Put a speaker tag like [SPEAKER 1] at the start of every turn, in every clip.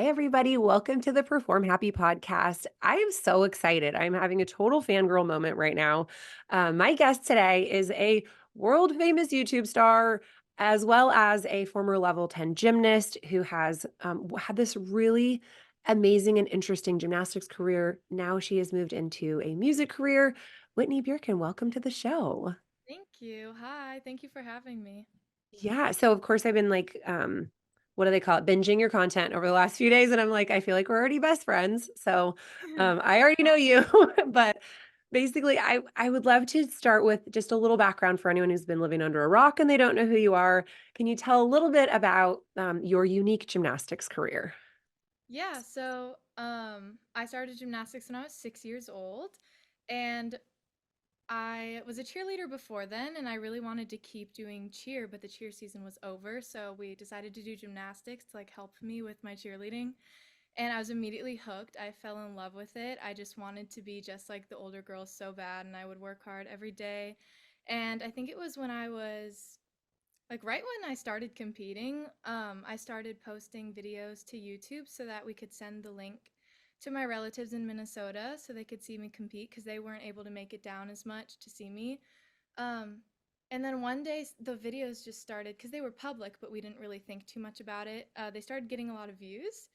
[SPEAKER 1] Hi, everybody. Welcome to the Perform Happy podcast. I am so excited. I'm having a total fangirl moment right now. My guest today is a world famous YouTube star, as well as a former level 10 gymnast who has had this really amazing and interesting gymnastics career. Now she has moved into a music career. Whitney Bjerken, welcome to the show.
[SPEAKER 2] Thank you. Hi. Thank you for having me.
[SPEAKER 1] Yeah, so of course I've been like, what do they call it? Binging your content over the last few days, and I'm like, I feel like we're already best friends. So, I already know you, but basically I would love to start with just a little background for anyone who's been living under a rock and they don't know who you are. Can you tell a little bit about your unique gymnastics career?
[SPEAKER 2] I started gymnastics when I was 6 years old, and I was a cheerleader before then, and I really wanted to keep doing cheer, but the cheer season was over, so we decided to do gymnastics to like help me with my cheerleading. And I was immediately hooked. I fell in love with it. I just wanted to be just like the older girls so bad, and I would work hard every day. And I think it was when I was like right when I started competing, I started posting videos to YouTube so that we could send the link to my relatives in Minnesota so they could see me compete because they weren't able to make it down as much to see me. Um, and then one day the videos just started because they were public, but we didn't really think too much about it. They started getting a lot of views.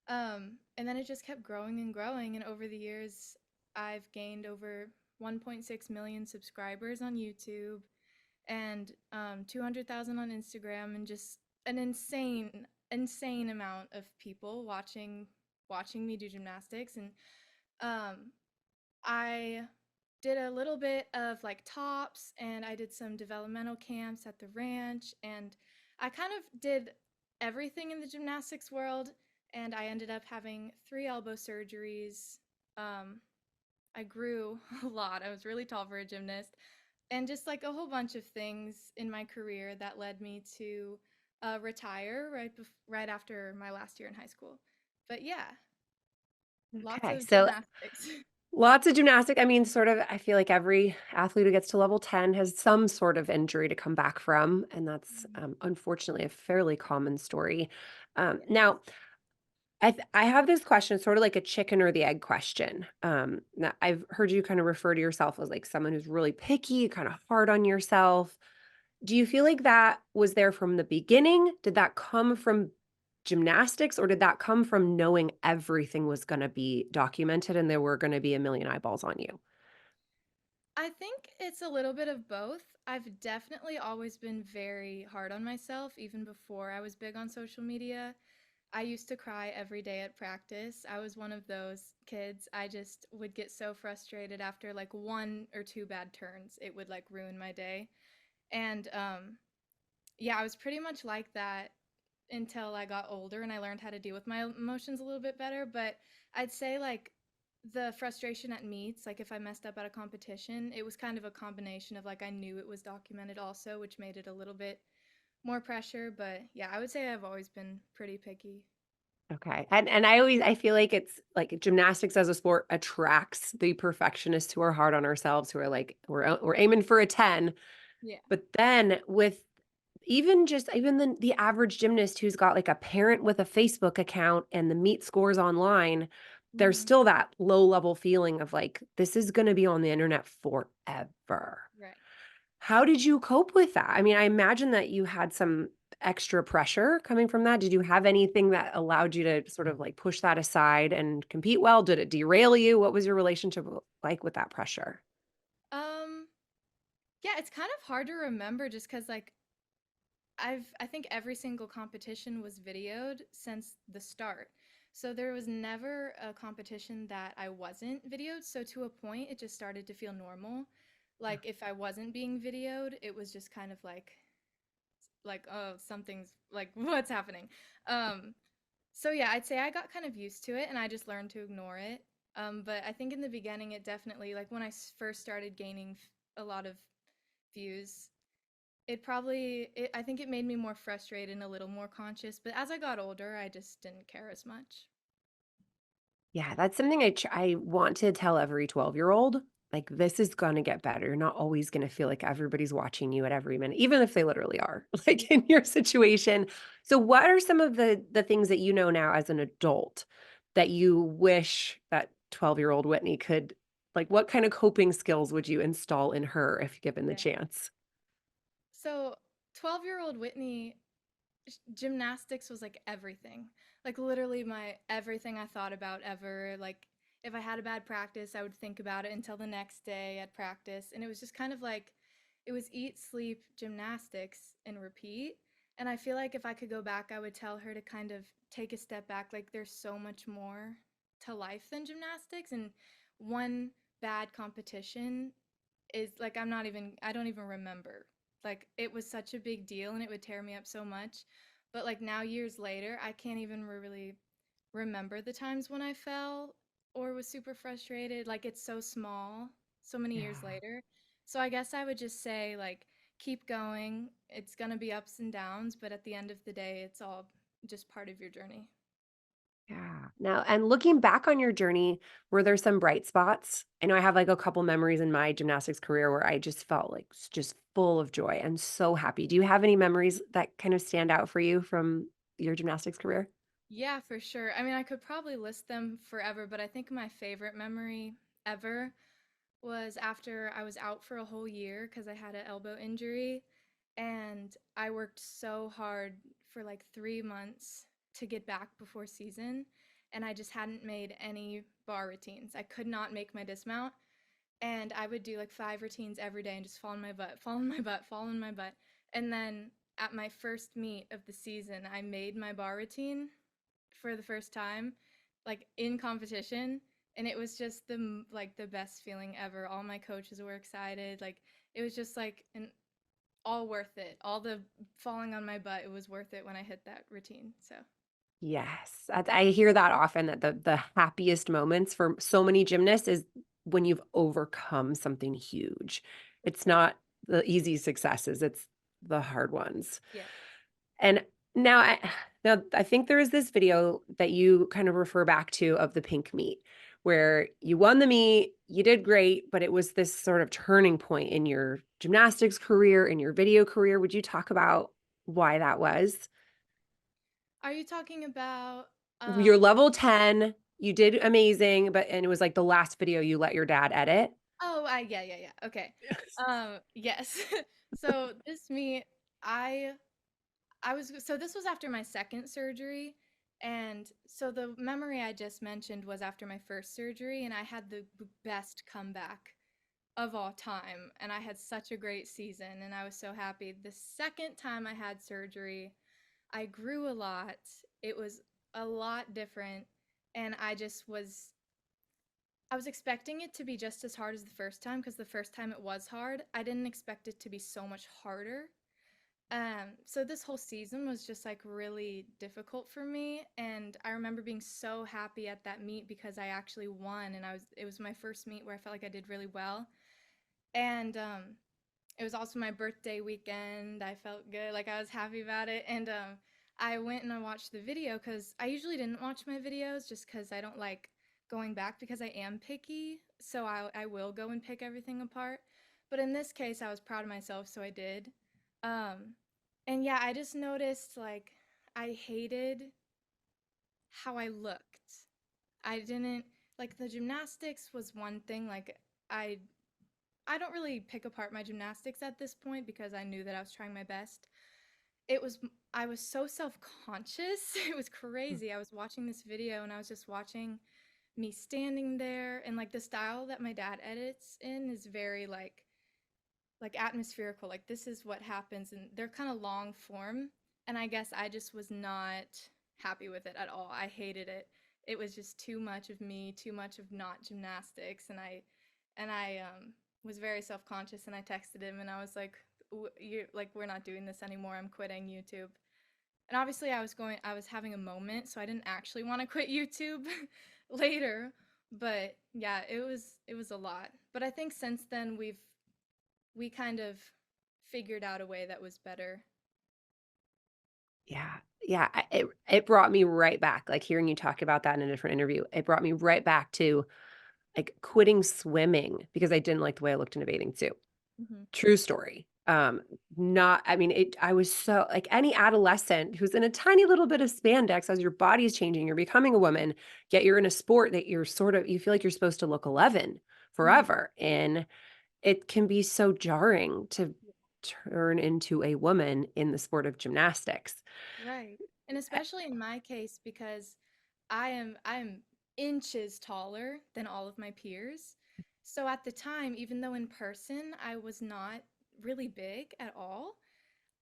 [SPEAKER 2] And then it just kept growing and growing. And over the years, I've gained over 1.6 million subscribers on YouTube and 200,000 on Instagram, and just an insane amount of people watching me do gymnastics. And um, I did a little bit of like tops, and I did some developmental camps at the ranch, and I kind of did everything in the gymnastics world. And I ended up having 3 elbow surgeries. Um, I grew a lot. I was really tall for a gymnast, and just like a whole bunch of things in my career that led me to retire right after my last year in high school. But yeah, lots
[SPEAKER 1] Okay,
[SPEAKER 2] of
[SPEAKER 1] so
[SPEAKER 2] gymnastics.
[SPEAKER 1] lots of gymnastic. I mean, sort of, I feel like every athlete who gets to level 10 has some sort of injury to come back from. And that's unfortunately a fairly common story.
[SPEAKER 2] Yeah.
[SPEAKER 1] Now, I have this question, sort of like a chicken or the egg question. Now I've heard you kind of refer to yourself as like someone who's really picky, kind of hard on yourself. Do you feel like that was there from the beginning? Did that come from gymnastics, or did that come from knowing everything was gonna be documented and there were gonna be a million eyeballs on you?
[SPEAKER 2] I think it's a little bit of both. I've definitely always been very hard on myself, even before I was big on social media. I used to cry every day at practice. I was one of those kids. I just would get so frustrated after like one or two bad turns. It would like ruin my day. And yeah, I was pretty much like that until I got older and I learned how to deal with my emotions a little bit better. But I'd say like the frustration at meets, like if I messed up at a competition, it was kind of a combination of like I knew it was documented also, which made it a little bit more pressure. But yeah, I would say I've always been pretty picky.
[SPEAKER 1] Okay. And I feel like it's like gymnastics as a sport attracts the perfectionists who are hard on ourselves, who are like, we're aiming for a 10.
[SPEAKER 2] Yeah.
[SPEAKER 1] But then with even the average gymnast who's got like a parent with a Facebook account and the meet scores online, there's
[SPEAKER 2] Hmm.
[SPEAKER 1] still that low level feeling of like, this is going to be on the internet forever.
[SPEAKER 2] Right.
[SPEAKER 1] How did you cope with that? I mean, I imagine that you had some extra pressure coming from that. Did you have anything that allowed you to sort of like push that aside and compete well? Did it derail you? What was your relationship like with that pressure?
[SPEAKER 2] Um, yeah, it's kind of hard to remember just because like I think every single competition was videoed since the start. So there was never a competition that I wasn't videoed. So to a point, it just started to feel normal. Like if I wasn't being videoed, it was just kind of like oh something's like what's happening. Um, so yeah, I'd say I got kind of used to it and I just learned to ignore it. But I think in the beginning, it definitely like when first started gaining a lot of views, I think it made me more frustrated and a little more conscious, but as I got older, I just didn't care as much.
[SPEAKER 1] Yeah, that's something I want to tell every 12-year-old. like, this is gonna get better. You're not always gonna feel like everybody's watching you at every minute, even if they literally are, like, in your situation. So what are some of the things that you know now as an adult that you wish that 12-year-old Whitney could like, what kind of coping skills would you install in her if given the
[SPEAKER 2] Yeah.
[SPEAKER 1] chance?
[SPEAKER 2] So 12-year-old Whitney, gymnastics was like everything. Like literally my everything I thought about ever. Like if I had a bad practice, I would think about it until the next day at practice. And it was just kind of like it was eat, sleep, gymnastics, and repeat. And I feel like if I could go back, I would tell her to kind of take a step back. Like there's so much more to life than gymnastics. And one bad competition is like I don't even remember. Like it was such a big deal and it would tear me up so much. But like now years later, I can't even really remember the times when I fell or was super frustrated. Like it's so small, so many years
[SPEAKER 1] Yeah.
[SPEAKER 2] later. So I guess I would just say like keep going. It's going to be ups and downs, but at the end of the day, it's all just part of your journey.
[SPEAKER 1] Yeah. Now, and looking back on your journey, were there some bright spots? I know I have like a couple memories in my gymnastics career where I just felt like just full of joy and so happy. Do you have any memories that kind of stand out for you from your gymnastics career?
[SPEAKER 2] Yeah, for sure. I mean, I could probably list them forever, but I think my favorite memory ever was after I was out for a whole year because I had an elbow injury. And I worked so hard for like 3 months to get back before season. And I just hadn't made any bar routines. I could not make my dismount. And I would do like 5 routines every day and just fall on my butt, fall on my butt, fall on my butt. And then at my first meet of the season, I made my bar routine for the first time, like in competition, and it was just like the best feeling ever. All my coaches were excited. Like it was just like an all worth it. All the falling on my butt, it was worth it when I hit that routine. So
[SPEAKER 1] Yes. I hear that often that the happiest moments for so many gymnasts is when you've overcome something huge.
[SPEAKER 2] for
[SPEAKER 1] It's
[SPEAKER 2] sure.
[SPEAKER 1] not the easy successes, it's the hard ones.
[SPEAKER 2] Yeah.
[SPEAKER 1] And now I think there is this video that you kind of refer back to of the pink meet where you won the meet, you did great, but it was this sort of turning point in your gymnastics career, in your video career. Would you talk about why that was?
[SPEAKER 2] Are you talking about
[SPEAKER 1] You're
[SPEAKER 2] um
[SPEAKER 1] level 10, you did amazing, but and it was like the last video you let your dad edit?
[SPEAKER 2] oh, I yeah, yeah, yeah. Okay. Yes. So this meet I so this was after my second surgery. And so the memory I just mentioned was after my first surgery, and I had the best comeback of all time. And I had such a great season, and I was so happy. The second time I had surgery, I grew a lot. It was a lot different, and I was expecting it to be just as hard as the first time because the first time it was hard. I didn't expect it to be so much harder. So this whole season was just like really difficult for me, and I remember being so happy at that meet because I actually won, and it was my first meet where I felt like I did really well. And it was also my birthday weekend. I felt good, like I was happy about it. And I went and I watched the video because I usually didn't watch my videos just because I don't like going back because I am picky. So I will go and pick everything apart. But in this case, I was proud of myself, so I did. Um, and yeah, I just noticed like I hated how I looked. I didn't like the gymnastics was one thing. Like I I don't really pick apart my gymnastics at this point because I knew that I was trying my best. It was I was so self-conscious. It was crazy. I was watching this video and I was just watching me standing there, and like the style that my dad edits in is very like atmospherical. Like this is what happens, and they're kind of long form, and I guess I just was not happy with it at all. I hated it. It was just too much of me, too much of not gymnastics, and I was very self-conscious, and I texted him and I was like, you like we're not doing this anymore. I'm quitting YouTube." And obviously I was having a moment, so I didn't actually want to quit YouTube later, but yeah, it was a lot. But I think since then we kind of figured out a way that was better.
[SPEAKER 1] Yeah. Yeah, it brought me right back, like, hearing you talk about that in a different interview, it brought me right back to like quitting swimming because I didn't like the way I looked in a bathing suit.
[SPEAKER 2] Hmm.
[SPEAKER 1] True story. Not I mean, I was so like any adolescent who's in a tiny little bit of spandex as your body's changing, you're becoming a woman, yet you're in a sport that you're sort of you feel like you're supposed to look 11
[SPEAKER 2] Hmm.
[SPEAKER 1] forever. And it can be so jarring to turn into a woman in the sport of gymnastics.
[SPEAKER 2] Right. And especially in my case because I am inches taller than all of my peers. So at the time, even though in person I was not really big at all,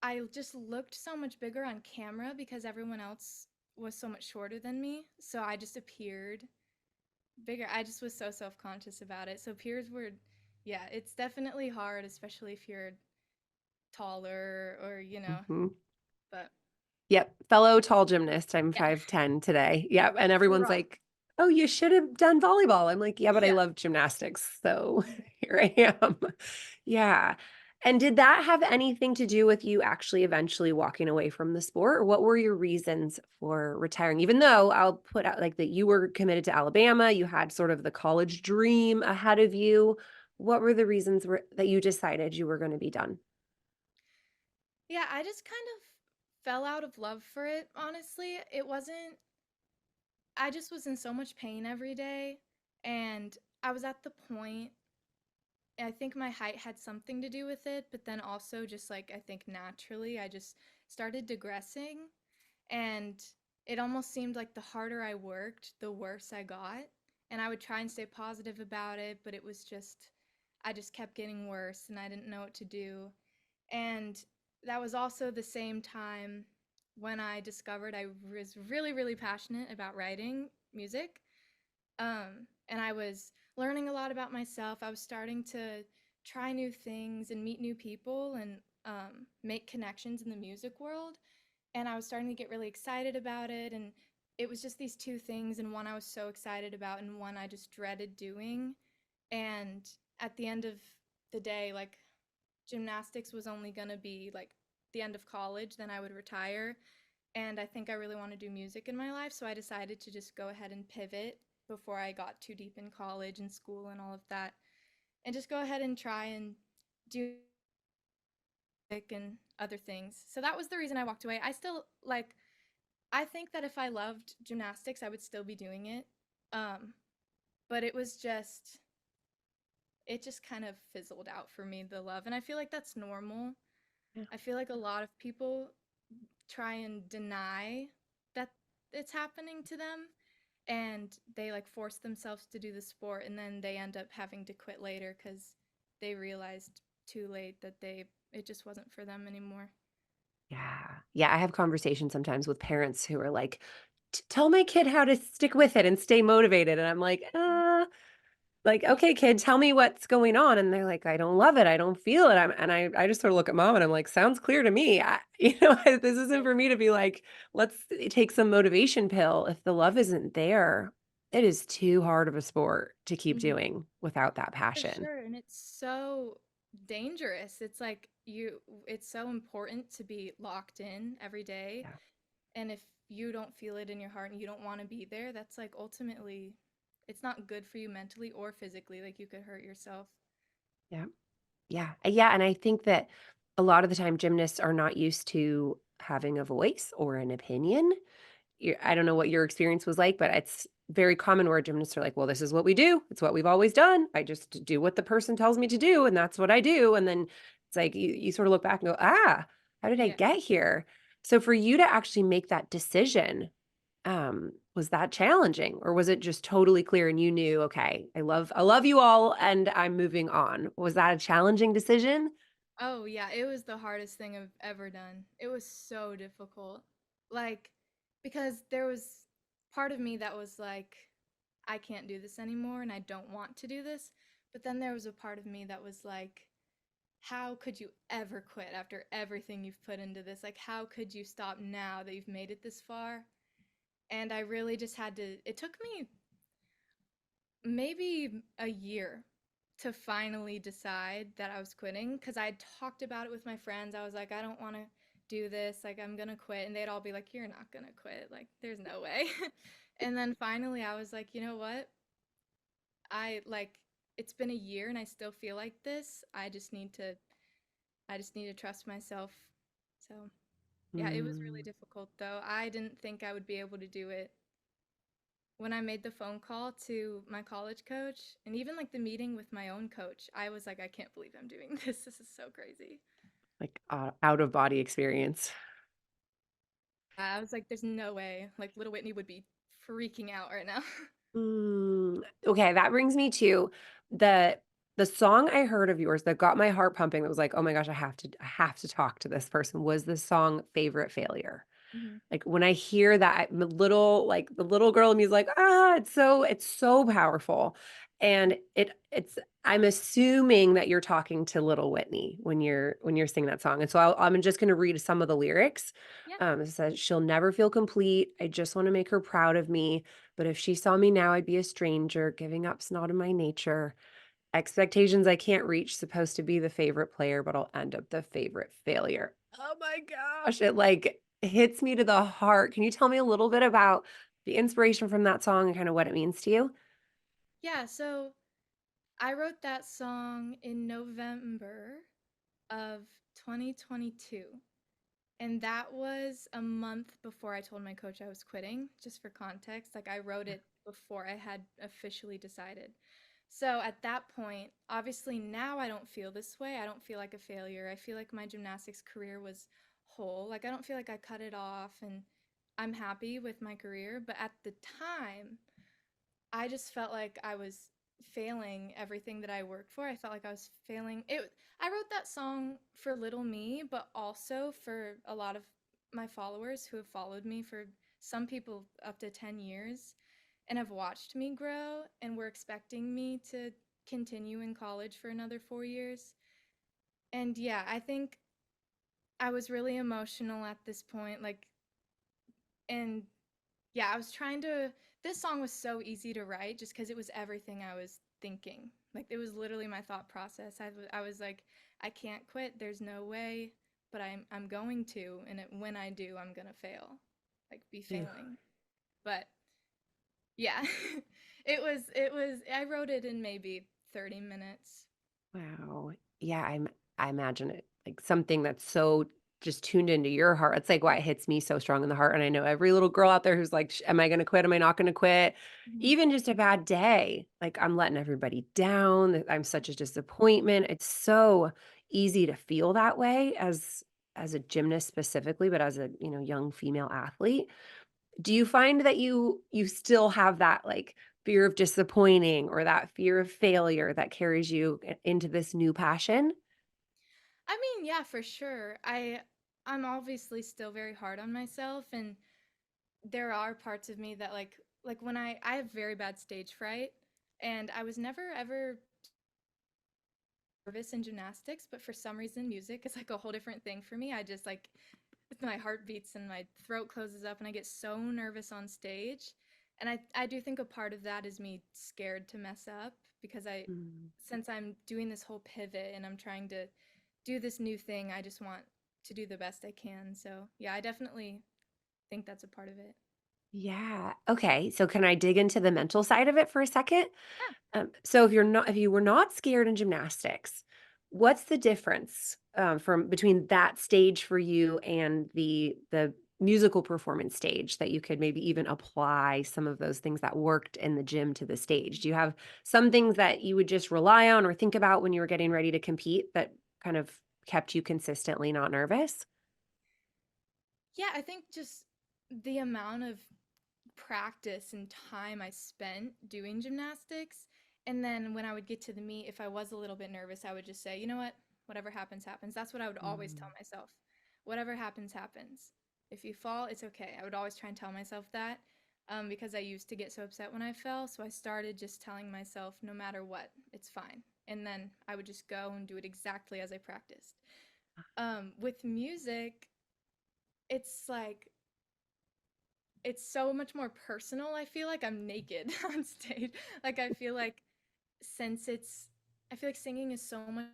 [SPEAKER 2] I just looked so much bigger on camera because everyone else was so much shorter than me. So I just appeared bigger. I just was so self-conscious about it. So peers were, yeah, it's definitely hard, especially if you're taller or,
[SPEAKER 1] Mhm.
[SPEAKER 2] but
[SPEAKER 1] Yep, fellow tall gymnast. I'm
[SPEAKER 2] yeah.
[SPEAKER 1] 5'10" today. Yep, and everyone's
[SPEAKER 2] Rough.
[SPEAKER 1] like, "Oh, you should have done volleyball." I'm like, "Yeah, but I
[SPEAKER 2] Yeah.
[SPEAKER 1] love gymnastics." So here I am. Yeah. And did that have anything to do with you actually eventually walking away from the sport? Or what were your reasons for retiring? Even though I'll put out like that you were committed to Alabama, you had sort of the college dream ahead of you. What were the reasons that you decided you were going to be done?
[SPEAKER 2] Yeah, I just kind of fell out of love for it, honestly. It wasn't, I just was in so much pain every day. And I was at the point, I think my height had something to do with it, but then also just like, I think naturally, I just started digressing. And it almost seemed like the harder I worked, the worse I got. And I would try and stay positive about it, but it was just, I just kept getting worse and I didn't know what to do. And that was also the same time when I discovered I was really, really passionate about writing music. And I was learning a lot about myself. I was starting to try new things and meet new people and make connections in the music world. And I was starting to get really excited about it. And it was just these two things, and one I was so excited about, and one I just dreaded doing. And at the end of the day, like gymnastics was only going to be like the end of college, then I would retire. And I think I really want to do music in my life. So I decided to just go ahead and pivot before I got too deep in college and school and all of that. And just go ahead and try and do music and other things. So that was the reason I walked away. I still like, I think that if I loved gymnastics, I would still be doing it. Um, but it just kind of fizzled out for me, the love. And I feel like that's normal.
[SPEAKER 1] Yeah.
[SPEAKER 2] I feel like a lot of people try and deny that it's happening to them, and they like force themselves to do the sport, and then they end up having to quit later because they realized too late that it just wasn't for them anymore.
[SPEAKER 1] Yeah. Yeah, I have conversations sometimes with parents who are like, Tell my kid how to stick with it and stay motivated." And I'm like, "Okay, kid, tell me what's going on." And they're like, "I don't love it. I don't feel it." I just sort of look at mom and I'm like, "Sounds clear to me." This isn't for me to be like, "Let's take some motivation pill." If the love isn't there, it is too hard of a sport to keep
[SPEAKER 2] Mm-hmm.
[SPEAKER 1] doing without that
[SPEAKER 2] For
[SPEAKER 1] passion.
[SPEAKER 2] sure, and it's so dangerous. It's like it's so important to be locked in every day,
[SPEAKER 1] Yeah.
[SPEAKER 2] and if you don't feel it in your heart and you don't want to be there, that's like ultimately it's not good for you mentally or physically. Like you could hurt yourself.
[SPEAKER 1] Yeah. Yeah. Yeah, and I think that a lot of the time gymnasts are not used to having a voice or an opinion. I don't know what your experience was like, but it's very common where gymnasts are like, "Well, this is what we do. It's what we've always done. I just do what the person tells me to do, and that's what I do." And then it's like you sort of look back and go, "Ah, how did I
[SPEAKER 2] Yeah.
[SPEAKER 1] get here?" So for you to actually make that decision, was that challenging, or was it just totally clear and you knew, "Okay, I love you all, and I'm moving on." Was that a challenging decision?
[SPEAKER 2] Oh, yeah, it was the hardest thing I've ever done. It was so difficult. Like, because there was part of me that was like, I can't do this anymore and I don't want to do this. But then there was a part of me that was like, how could you ever quit after everything you've put into this? Like, how could you stop now that you've made it this far? And I really just had to, it took me maybe a year to finally decide that I was quitting because I talked about it with my friends. I was like, I don't want to do this. Like, I'm going to quit. And they'd all be like, you're not going to quit. Like, there's no way. And then finally, I was like, you know what? I like it's been a year and I still feel like this. I just need to trust myself. So, yeah, it was really
[SPEAKER 1] Mm.
[SPEAKER 2] difficult though. I didn't think I would be able to do it when I made the phone call to my college coach and even like the meeting with my own coach. I was like, I can't believe I'm doing this. This is so crazy.
[SPEAKER 1] Like, out of body experience.
[SPEAKER 2] I was like, there's no way. Like little Whitney would be freaking out right now.
[SPEAKER 1] Okay, that brings me to the the song I heard of yours that got my heart pumping that was like, "Oh my gosh, I have to talk to this person," was the song "Favorite Failure."
[SPEAKER 2] Mhm.
[SPEAKER 1] Like, when I hear that, the little girl in me is like, it's so powerful, and it's I'm assuming that you're talking to little Whitney when you're singing that song, and so I'm just gonna read some of the lyrics.
[SPEAKER 2] Yeah.
[SPEAKER 1] It says, "She'll never feel complete, I just wanna make her proud of me, but if she saw me now, I'd be a stranger, giving up's not in my nature. Expectations I can't reach, supposed to be the favorite player, but I'll end up the favorite failure." Oh my gosh, it, like, hits me to the heart. Can you tell me a little bit about the inspiration from that song and kinda what it means to you?
[SPEAKER 2] Yeah, so I wrote that song in November of 2022. And that was a month before I told my coach I was quitting, just for context. Like I wrote it before I had officially decided. So at that point, obviously now I don't feel this way. I don't feel like a failure. I feel like my gymnastics career was whole. Like I don't feel like I cut it off and I'm happy with my career. But at the time, I just felt like I was failing everything that I worked for. I felt like I was failing. It I wrote that song for little me, but also for a lot of my followers who have followed me for some people up to 10 years and have watched me grow and were expecting me to continue in college for another 4 years. And yeah, I think I was really emotional at this point and yeah, I was trying to this song was so easy to write just because it was everything I was thinking. Like, it was literally my thought process. I was like, "I can't quit, there's no way, but I'm going to, and when I do, I'm gonna fail." Like, be
[SPEAKER 1] Yeah.
[SPEAKER 2] failing. But, yeah. It was I wrote it in maybe 30 minutes.
[SPEAKER 1] Wow. Yeah, I imagine it like something that's so just tuned into your heart. It's like why it hits me so strong in the heart. And I know every little girl out there who's like, Am I gonna quit? Am I not gonna quit?
[SPEAKER 2] Mhm.
[SPEAKER 1] Even just a bad day. Like I'm letting everybody down. I'm such a disappointment. It's so easy to feel that way as a gymnast specifically, but as a young female athlete. Do you find that you still have that, like, fear of disappointing or that fear of failure that carries you into this new passion?
[SPEAKER 2] I mean, yeah, for sure. I'm obviously still very hard on myself, and there are parts of me that like when I have very bad stage fright and I was never ever nervous in gymnastics, but for some reason music is like a whole different thing for me. I just like my heart beats and my throat closes up and I get so nervous on stage. And I do think a part of that is me scared to mess up because I
[SPEAKER 1] Mm.
[SPEAKER 2] since I'm doing this whole pivot and I'm trying to do this new thing, I just want to do the best I can. So, yeah, I definitely think that's a part of it.
[SPEAKER 1] Yeah. Okay, so can I dig into the mental side of it for a second?
[SPEAKER 2] Yeah.
[SPEAKER 1] So if you were not scared in gymnastics, what's the difference, from between that stage for you and the musical performance stage that you could maybe even apply some of those things that worked in the gym to the stage? Do you have some things that you would just rely on or think about when you were getting ready to compete that kind of kept you consistently not nervous?
[SPEAKER 2] Yeah, I think just the amount of practice and time I spent doing gymnastics. And then when I would get to the meet, if I was a little bit nervous, I would just say, you know what? Whatever happens, happens. That's what I would always tell
[SPEAKER 1] Mm,
[SPEAKER 2] myself. Whatever happens, happens. If you fall, it's okay. I would always try and tell myself that because I used to get so upset when I fell. So I started just telling myself, no matter what, it's fine. And then I would just go and do it exactly as I practiced. With music, it's like it's so much more personal. I feel like I'm naked on stage. Like I feel like since it's I feel like singing is so much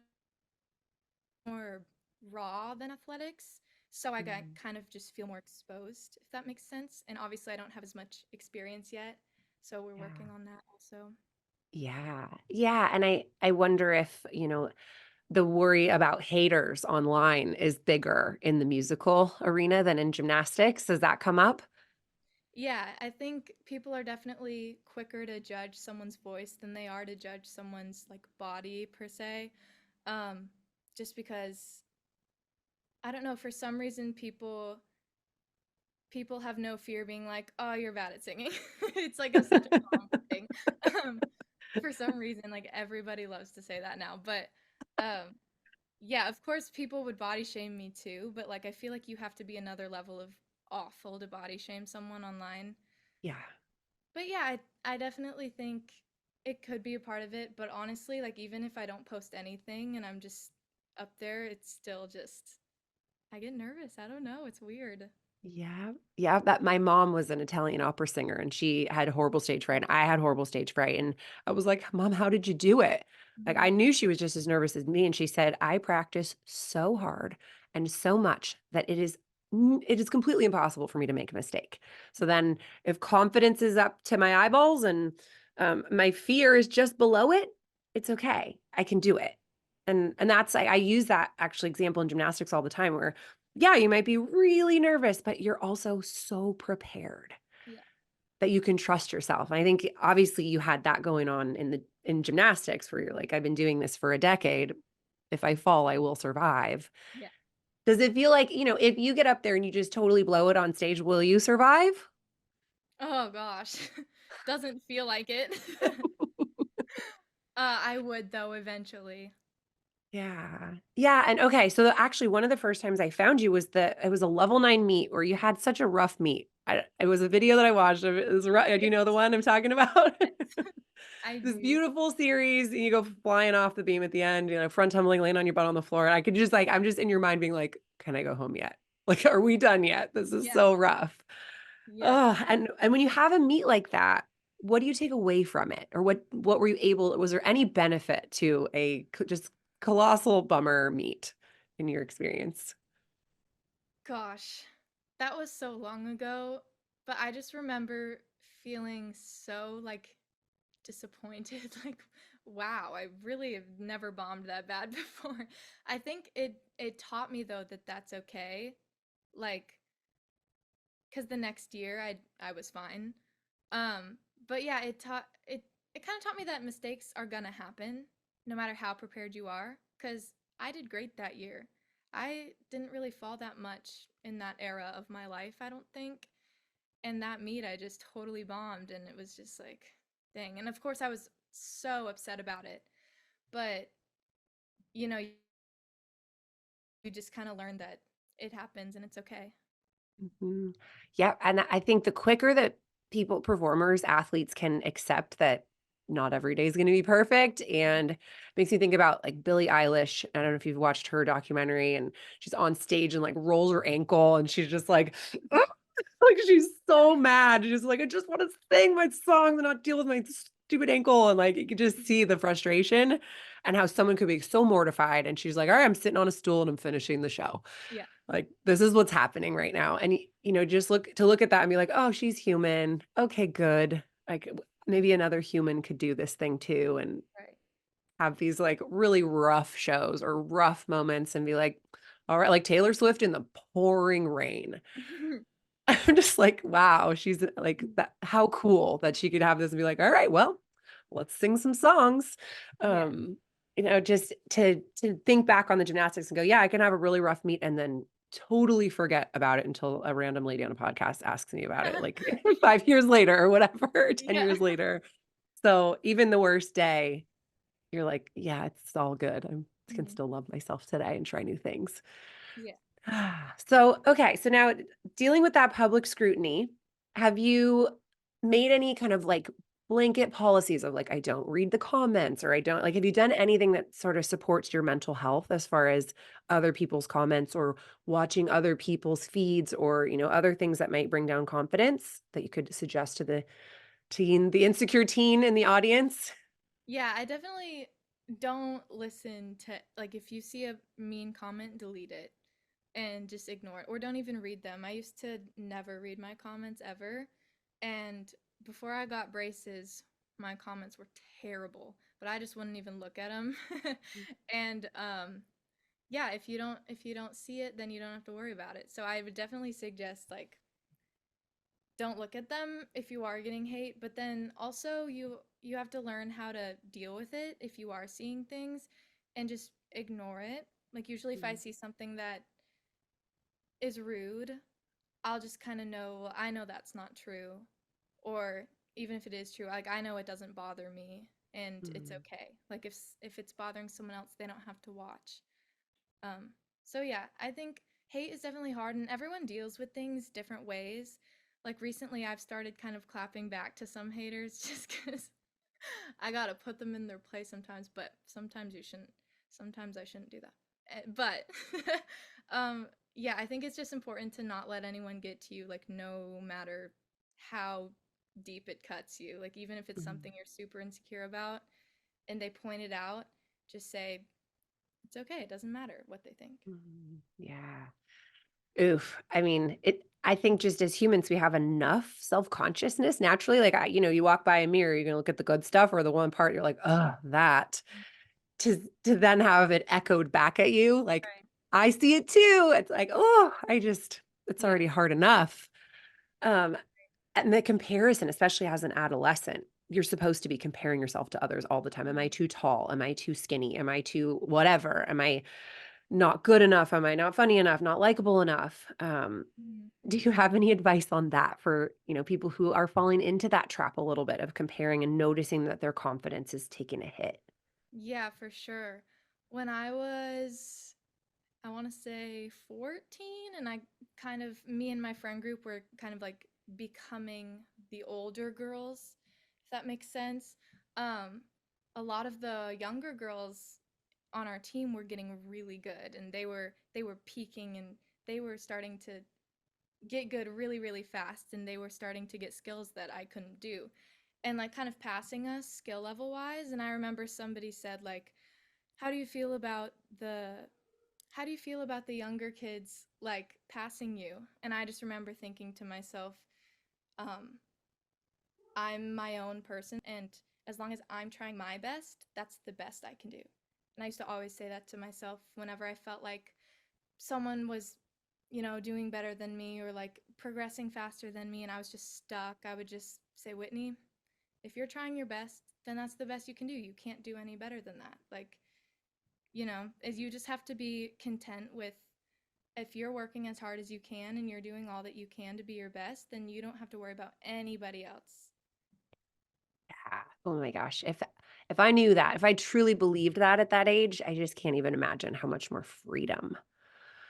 [SPEAKER 2] more raw than athletics. So I got
[SPEAKER 1] mm.
[SPEAKER 2] kind of just feel more exposed, if that makes sense. And obviously I don't have as much experience yet. So we're
[SPEAKER 1] Yeah.
[SPEAKER 2] working on that also.
[SPEAKER 1] Yeah. Yeah, and I wonder if, the worry about haters online is bigger in the musical arena than in gymnastics. Does that come up?
[SPEAKER 2] Yeah, I think people are definitely quicker to judge someone's voice than they are to judge someone's like body per se. Um, just because I don't know, for some reason people have no fear being like, "Oh, you're bad at singing." It's like such a common thing. Um, for some reason, like everybody loves to say that now. But um, yeah, of course, people would body shame me too. But like, I feel like you have to be another level of awful to body shame someone online.
[SPEAKER 1] Yeah.
[SPEAKER 2] But yeah, I definitely think it could be a part of it. But honestly, like even if I don't post anything and I'm just up there, it's still just I get nervous. I don't know. It's weird.
[SPEAKER 1] Yeah. Yeah, that my mom was an Italian opera singer, and she had horrible stage fright, and I had horrible stage fright, and I was like, "Mom, how did you do it?" Like, I
[SPEAKER 2] Mhm.
[SPEAKER 1] knew she was just as nervous as me, and she said, "I practice so hard and so much that it is completely impossible for me to make a mistake." So then if confidence is up to my eyeballs and, my fear is just below it, it's okay. I can do it. And that's I use that actually example in gymnastics all the time where yeah, you might be really nervous, but you're also so prepared
[SPEAKER 2] Yeah.
[SPEAKER 1] that you can trust yourself. And I think obviously you had that going on in gymnastics where you're like, I've been doing this for a decade. If I fall, I will survive.
[SPEAKER 2] Yeah.
[SPEAKER 1] Does it feel like, if you get up there and you just totally blow it on stage, will you survive?
[SPEAKER 2] Oh gosh. Doesn't feel like it. I would though eventually.
[SPEAKER 1] Yeah. Yeah, and okay, so actually one of the first times I found you was it was a level 9 meet where you had such a rough meet. It was a video that I watched of it. It was do you know the
[SPEAKER 2] Yes.
[SPEAKER 1] one I'm talking about?
[SPEAKER 2] Yes. I
[SPEAKER 1] This
[SPEAKER 2] do.
[SPEAKER 1] beautiful series, and you go flying off the beam at the end, front tumbling, laying on your butt on the floor. And I could just like, I'm just in your mind being like, can I go home yet? Like, are we done yet? This is
[SPEAKER 2] Yeah.
[SPEAKER 1] so rough.
[SPEAKER 2] Yeah.
[SPEAKER 1] Oh, and when you have a meet like that, what do you take away from it? Or what were you able, was there any benefit to just colossal bummer meet in your experience?
[SPEAKER 2] Gosh. That was so long ago, but I just remember feeling so like disappointed. Like, wow, I really have never bombed that bad before. I think it taught me though that that's okay. Like, because the next year I was fine. Um, but yeah, it kind of taught me that mistakes are gonna happen no matter how prepared you are. Because I did great that year. I didn't really fall that much in that era of my life, I don't think. And that meet, I just totally bombed, and it was just like, dang. And of course, I was so upset about it. But you know, you just kind of learn that it happens and it's okay.
[SPEAKER 1] Mhm. Yeah, and I think the quicker that performers, athletes can accept that not every day is gonna be perfect,
[SPEAKER 2] Mhm.
[SPEAKER 1] and makes me think about, like, Billie Eilish. I don't know if you've watched her documentary, and she's on stage and, like, rolls her ankle, and she's just like, like, she's so mad. She's like, "I just wanna sing my song and not deal with my stupid ankle," and, like, you could just see the frustration and how someone could be so mortified, and she's like, "Alright, I'm sitting on a stool and I'm finishing the show."
[SPEAKER 2] Yeah.
[SPEAKER 1] Like, this is what's happening right now, and just look at that and be like, "Oh, she's human. Okay, good." Like, maybe another human could do this thing too and
[SPEAKER 2] Right.
[SPEAKER 1] have these, like, really rough shows or rough moments and be like, "Alright," like Taylor Swift in the pouring rain. I'm just like, "Wow, she's, like, that how cool that she could have this and be like, all right, well, let's sing some songs."
[SPEAKER 2] Yeah.
[SPEAKER 1] Just to think back on the gymnastics and go, "Yeah, I can have a really rough meet," and then totally forget about it until a random lady on a podcast asks me about it, like, 5 years later or whatever, or 10
[SPEAKER 2] Yeah.
[SPEAKER 1] years later. So, even the worst day, you're like, "Yeah, it's all good. I can
[SPEAKER 2] Mhm.
[SPEAKER 1] still love myself today and try new things."
[SPEAKER 2] Yeah.
[SPEAKER 1] So, okay, so now dealing with that public scrutiny, have you made any kind of like blanket policies of like, I don't read the comments or I don't like, have you done anything that sort of supports your mental health as far as other people's comments or watching other people's feeds or, other things that might bring down confidence that you could suggest to the insecure teen in the audience?
[SPEAKER 2] Yeah, I definitely don't listen to like if you see a mean comment, delete it and just ignore it or don't even read them. I used to never read my comments ever. And before I got braces, my comments were terrible, but I just wouldn't even look at them. And yeah, if you don't see it, then you don't have to worry about it. So I would definitely suggest like don't look at them if you are getting hate, but then also you have to learn how to deal with it if you are seeing things and just ignore it. Like usually if I
[SPEAKER 1] Mhm.
[SPEAKER 2] see something that is rude, I'll just kind of know I know that's not true, or even if it is true, like I know it doesn't bother me and it's
[SPEAKER 1] Mhm.
[SPEAKER 2] okay. Like if it's bothering someone else, they don't have to watch. Um, so yeah, I think hate is definitely hard and everyone deals with things different ways. Like recently I've started kind of clapping back to some haters just cuz I got to put them in their place sometimes, but sometimes you shouldn't. Sometimes I shouldn't do that. But um yeah, I think it's just important to not let anyone get to you like no matter how deep it cuts you. Like even if it's
[SPEAKER 1] Mhm.
[SPEAKER 2] something you're super insecure about and they point it out, just say it's okay. It doesn't matter what they think.
[SPEAKER 1] Mhm. Yeah. Oof. I mean, I think just as humans, we have enough self-consciousness naturally. Like, you walk by a mirror, you're gonna look at the good stuff or the one part you're like, "Ugh, that." To then have it echoed back at you, like,
[SPEAKER 2] Right.
[SPEAKER 1] "I see it too." It's like, oh, it's
[SPEAKER 2] Yeah.
[SPEAKER 1] already hard enough. Um, and the comparison, especially as an adolescent, you're supposed to be comparing yourself to others all the time. Am I
[SPEAKER 2] Mhm.
[SPEAKER 1] too tall? Am I too skinny? Am I too whatever? Am I not good enough? Am I not funny enough? Not likable enough?
[SPEAKER 2] Mhm.
[SPEAKER 1] Do you have any advice on that for, people who are falling into that trap a little bit of comparing and noticing that their confidence is taking a hit?
[SPEAKER 2] Yeah, for sure. When I was, I want to say 14, and me and my friend group were kind of like becoming the older girls, if that makes sense. Um, a lot of the younger girls on our team were getting really good, and they were peaking, and they were starting to get good really, really fast, and they were starting to get skills that I couldn't do. And like kind of passing us skill level wise. And I remember somebody said like, how do you feel about the how do you feel about the younger kids like passing you? And I just remember thinking to myself, um, I'm my own person, and as long as I'm trying my best, that's the best I can do. And I used to always say that to myself whenever I felt like someone was, doing better than me or like progressing faster than me and I was just stuck. I would just say, Whitney, if you're trying your best, then that's the best you can do. You can't do any better than that. Like, is you just have to be content with if you're working as hard as you can and you're doing all that you can to be your best, then you don't have to worry about anybody else.
[SPEAKER 1] Yeah. Oh my gosh. If I knew that, if I truly believed that at that age, I just can't even imagine how much more freedom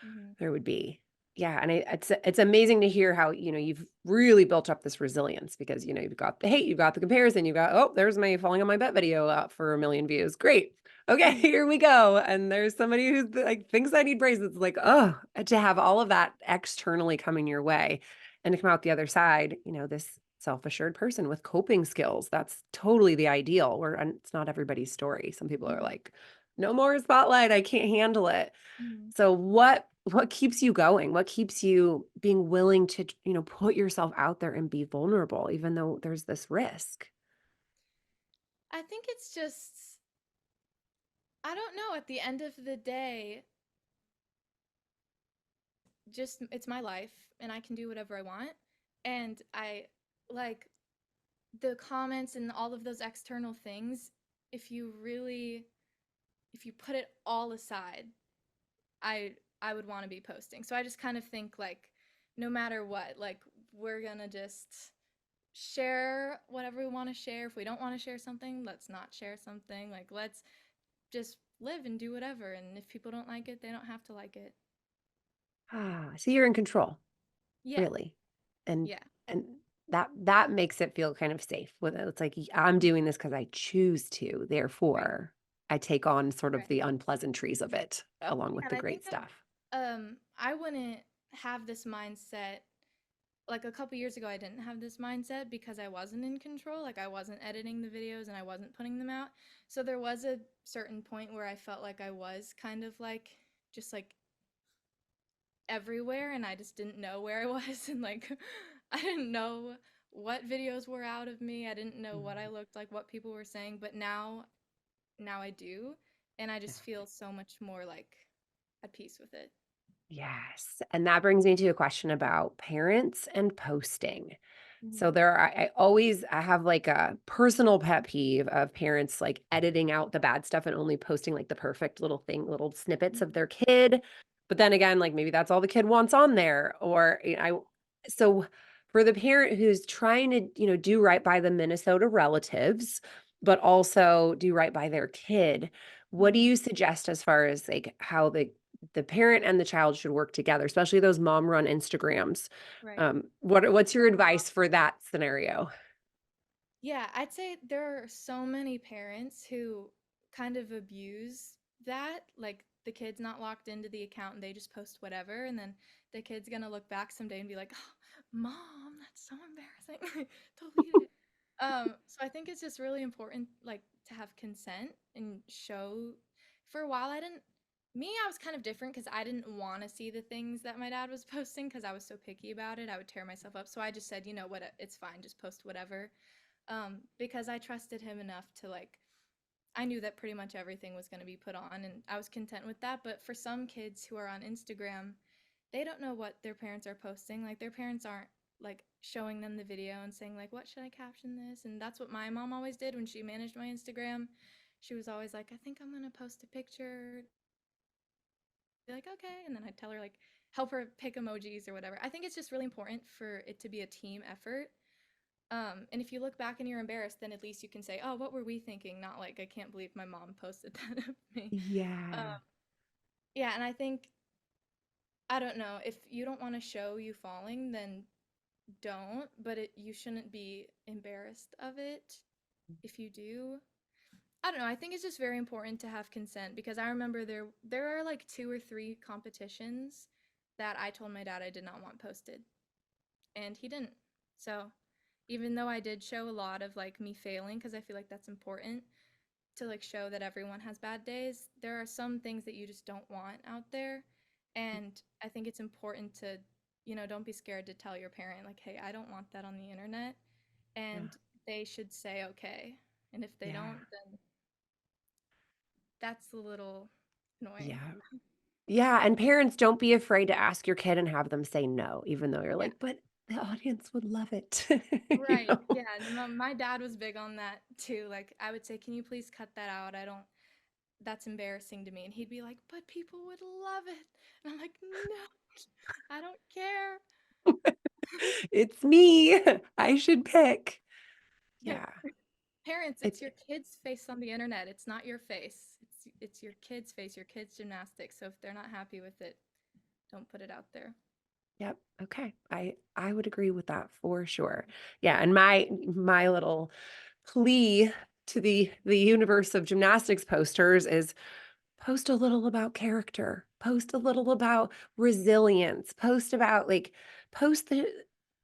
[SPEAKER 2] Hmm.
[SPEAKER 1] there would be. Yeah, and it's amazing to hear how, you've really built up this resilience because, you've got the hate, you've got the comparison, you've got, "Oh, there's my falling on my butt video up for 1,000,000 views. Great. Okay,
[SPEAKER 2] Hmm.
[SPEAKER 1] here we go." And there's somebody who's like thinks I need braces. Like, oh, to have all of that externally coming your way and to come out the other side, this self-assured person with coping skills. That's totally the ideal. Where and it's not everybody's story. Some people are
[SPEAKER 2] Hmm.
[SPEAKER 1] like, "No more spotlight. I can't handle it."
[SPEAKER 2] Hmm.
[SPEAKER 1] So what keeps you going? What keeps you being willing to, put yourself out there and be vulnerable even though there's this risk?
[SPEAKER 2] I think it's just, I don't know, at the end of the day, just it's my life and I can do whatever I want. And I like the comments and all of those external things, if you really if you put it all aside, I I would want to be posting. So I just kind of think like no matter what, like we're going to just share whatever we want to share. If we don't want to share something, let's not share something. Like let's just live and do whatever and if people don't like it, they don't have to like it.
[SPEAKER 1] So you're in control,
[SPEAKER 2] Yeah.
[SPEAKER 1] really. And
[SPEAKER 2] Yeah.
[SPEAKER 1] and that makes it feel kind of safe. With it. It's like I'm doing this because I choose to.
[SPEAKER 2] Right.
[SPEAKER 1] Therefore, I take on sort of
[SPEAKER 2] Right.
[SPEAKER 1] the unpleasantries of it along
[SPEAKER 2] Yeah,
[SPEAKER 1] with
[SPEAKER 2] and
[SPEAKER 1] the
[SPEAKER 2] I think
[SPEAKER 1] great stuff.
[SPEAKER 2] that I wouldn't have this mindset like a couple years ago. I didn't have this mindset because I wasn't in control. Like I wasn't editing the videos and I wasn't putting them out. So there was a certain point where I felt like I was kind of like just like everywhere and I just didn't know where I was and like I didn't know what videos were out of me. I didn't know what I
[SPEAKER 1] Mhm.
[SPEAKER 2] looked like, what people were saying, but now I do, and I
[SPEAKER 1] Yeah.
[SPEAKER 2] just feel so much more like at peace with it.
[SPEAKER 1] Yes, and that brings me to a question about parents and posting. So
[SPEAKER 2] Mhm.
[SPEAKER 1] there are I have, like, a personal pet peeve of parents, like, editing out the bad stuff and only posting, like, the perfect little snippets of
[SPEAKER 2] Mhm.
[SPEAKER 1] their kid, but then again, like, maybe that's all the kid wants on there, or, so for the parent who's trying to, do right by the Minnesota relatives, but also do right by their kid, what do
[SPEAKER 2] Mhm.
[SPEAKER 1] you suggest as far as, like, how the parent and the child should work together, especially those mom-run Instagrams?
[SPEAKER 2] Right.
[SPEAKER 1] What's your
[SPEAKER 2] Uh-huh.
[SPEAKER 1] advice for that scenario?
[SPEAKER 2] Yeah, I'd say there are so many parents who kind of abuse that. Like the kid's not locked into the account and they just post whatever, and then the kid's gonna look back someday and be like, oh, "Mom, that's so embarrassing. Delete it." So I think it's just really important, like, to have consent and show. For a while, I didn't. Me, I was kind of different because I didn't want to see the things that my dad was posting because I was so picky about it. I would tear myself up. So I just said, you know what, it's fine, just post whatever, because I trusted him enough to like I knew that pretty much everything was going to be put on and I was content with that. But for some kids who are on Instagram, they don't know what their parents are posting. Like their parents aren't like showing them the video and saying like what should I caption this? And that's what my mom always did when she managed my Instagram. She was always like, I think I'm going to post a picture. Be like, okay, and then I'd tell her like help her pick emojis or whatever. I think it's just really important for it to be a team effort, and if you look back and you're embarrassed, then at least you can say, "Oh, what were we thinking?" Not like, "I can't believe my mom posted that of me."
[SPEAKER 1] Yeah.
[SPEAKER 2] Um, yeah, and I think I don't know if you don't want to show you falling, then don't. But you shouldn't be embarrassed of it if you do. I don't know. I think it's just very important to have consent because I remember there are like two or three competitions that I told my dad I did not want posted, and he didn't. So even though I did show a lot of like me failing because I feel like that's important to like show that everyone has bad days, there are some things that you just don't want out there. And I think it's important to, don't be scared to tell your parent like, "Hey, I don't want that on the internet."
[SPEAKER 1] Yeah.
[SPEAKER 2] And they should say okay. And if they
[SPEAKER 1] Yeah.
[SPEAKER 2] don't, then that's a little annoying.
[SPEAKER 1] Yeah. Yeah, and parents, don't be afraid to ask your kid and have them say no, even though you're
[SPEAKER 2] Yeah.
[SPEAKER 1] like, "But the audience would love it." You
[SPEAKER 2] Right.
[SPEAKER 1] know?
[SPEAKER 2] Yeah. And my dad was big on that too. Like I would say, "Can you please cut that out? I don't That's embarrassing to me." And he'd be like, "But people would love it." And I'm like, "No, I don't care."
[SPEAKER 1] It's me. I should pick.
[SPEAKER 2] Yeah.
[SPEAKER 1] Yeah.
[SPEAKER 2] Parents,
[SPEAKER 1] It
[SPEAKER 2] it's your kid's face on the internet. It's not your face. It's your kid's face, your kid's gymnastics. So if they're not happy with it, don't put it out there.
[SPEAKER 1] Yep. Okay. I would agree with that for sure. Yeah, and my little plea to the universe of gymnastics posters is post a little about character, post a little about resilience, post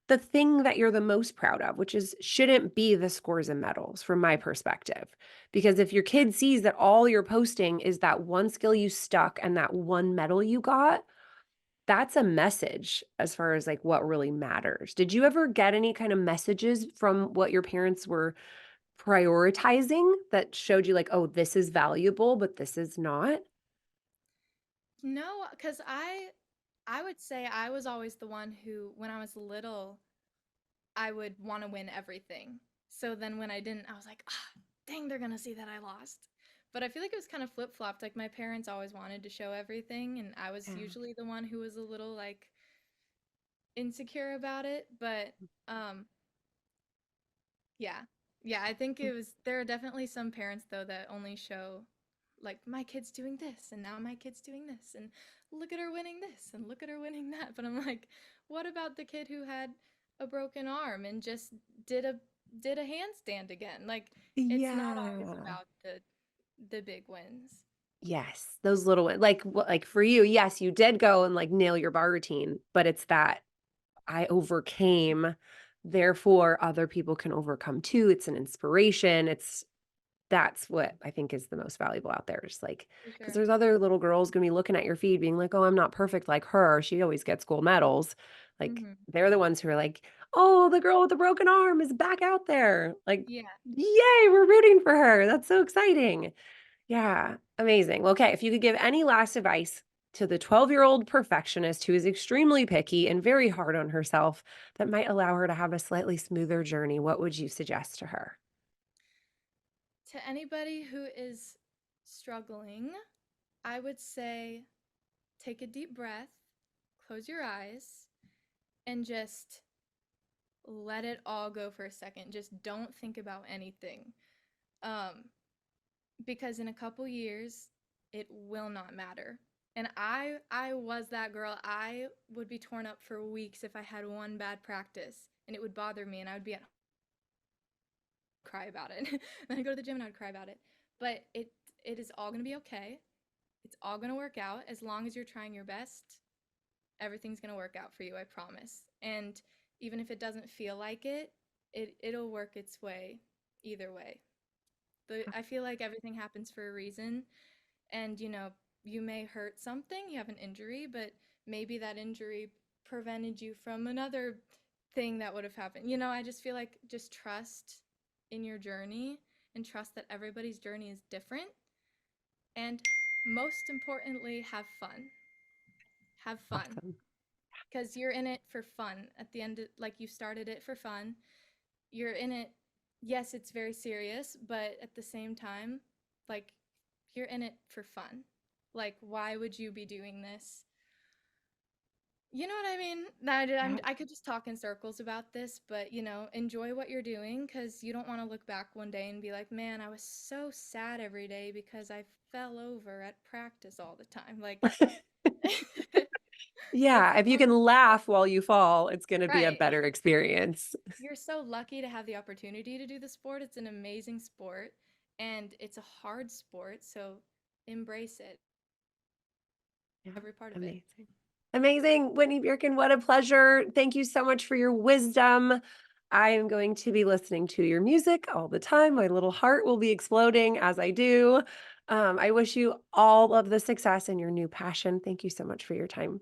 [SPEAKER 1] the thing that you're the most proud of, which is shouldn't be the scores and medals from my perspective. Because if your kid sees that all you're posting is that one skill you stuck and that one medal you got, that's a message as far as like what really matters. Did you ever get any kind of messages from what your parents were prioritizing that showed you like, oh, this is valuable, but this is not?
[SPEAKER 2] No, because I would say I was always the one who, when I was little, I would want to win everything. So then when I didn't, I was like, ah, dang, they're gonna see that I lost. But I feel like it was kind of flip-flopped. Like my parents always wanted to show everything, and I was
[SPEAKER 1] Yeah.
[SPEAKER 2] usually the one who was a little like insecure about it. But um yeah. Yeah, I think it was there are definitely some parents though that only show like my kid's doing this and now my kid's doing this and look at her winning this and look at her winning that. But I'm like, what about the kid who had a broken arm and just did a did a handstand again? Like it's not always
[SPEAKER 1] Yeah.
[SPEAKER 2] about the big wins.
[SPEAKER 1] Yes, those little like for you, yes, you did go and like nail your bar routine, but it's that I overcame, therefore other people can overcome too. It's an inspiration. That's what I think is the most valuable out there. Just like,
[SPEAKER 2] For
[SPEAKER 1] because
[SPEAKER 2] sure.
[SPEAKER 1] there's other little girls gonna be looking at your feed being like, "Oh, I'm not perfect like her. She always gets gold medals." Like,
[SPEAKER 2] Mhm.
[SPEAKER 1] they're the ones who are like, "Oh, the girl with the broken arm is back out there." Like,
[SPEAKER 2] Yeah.
[SPEAKER 1] "Yay, we're rooting for her. That's so exciting." Yeah, amazing. Well, okay, if you could give any last advice to the 12-year-old perfectionist who is extremely picky and very hard on herself that might allow her to have a slightly smoother journey, what would you suggest to her?
[SPEAKER 2] To anybody who is struggling, I would say take a deep breath, close your eyes, and just let it all go for a second. Just don't think about anything. Um, because in a couple years, it will not matter. And I was that girl. I would be torn up for weeks if I had one bad practice, and it would bother me, and I would be at cry about it. Then I'd go to the gym and I'd cry about it. But it is all gonna be okay. It's all gonna work out as long as you're trying your best. Everything's gonna work out for you, I promise. And even if it doesn't feel like it, it'll work its way either way. I feel like everything happens for a reason, and you may hurt something, you have an injury, but maybe that injury prevented you from another thing that would have happened. I just feel like just trust in your journey and trust that everybody's journey is different. And most importantly, have fun. Have fun.
[SPEAKER 1] Awesome.
[SPEAKER 2] Because you're in it for fun. At the end, like you started it for fun. You're in it, yes, it's very serious, but at the same time, like you're in it for fun. Like, why would you be doing this? You know what I mean?
[SPEAKER 1] Yeah.
[SPEAKER 2] I could just talk in circles about this, but enjoy what you're doing because you don't want to look back one day and be like, man, I was so sad every day because I fell over at practice all the time. Like, it's
[SPEAKER 1] Yeah,
[SPEAKER 2] a
[SPEAKER 1] if you
[SPEAKER 2] fun
[SPEAKER 1] can laugh
[SPEAKER 2] sport.
[SPEAKER 1] while you fall, it's gonna be a
[SPEAKER 2] Right.
[SPEAKER 1] better experience.
[SPEAKER 2] You're so lucky to have the opportunity to do the sport. It's an amazing sport and it's a hard sport, so embrace it,
[SPEAKER 1] Yeah,
[SPEAKER 2] every part of it.
[SPEAKER 1] amazing. Amazing, Whitney Bjerken, what a pleasure. Thank you so much for your wisdom. I am going to be listening to your music all the time. My little heart will be exploding as I do. I wish you all of the success in your new passion. Thank you so much for your time.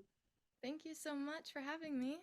[SPEAKER 2] Thank you so much for having me.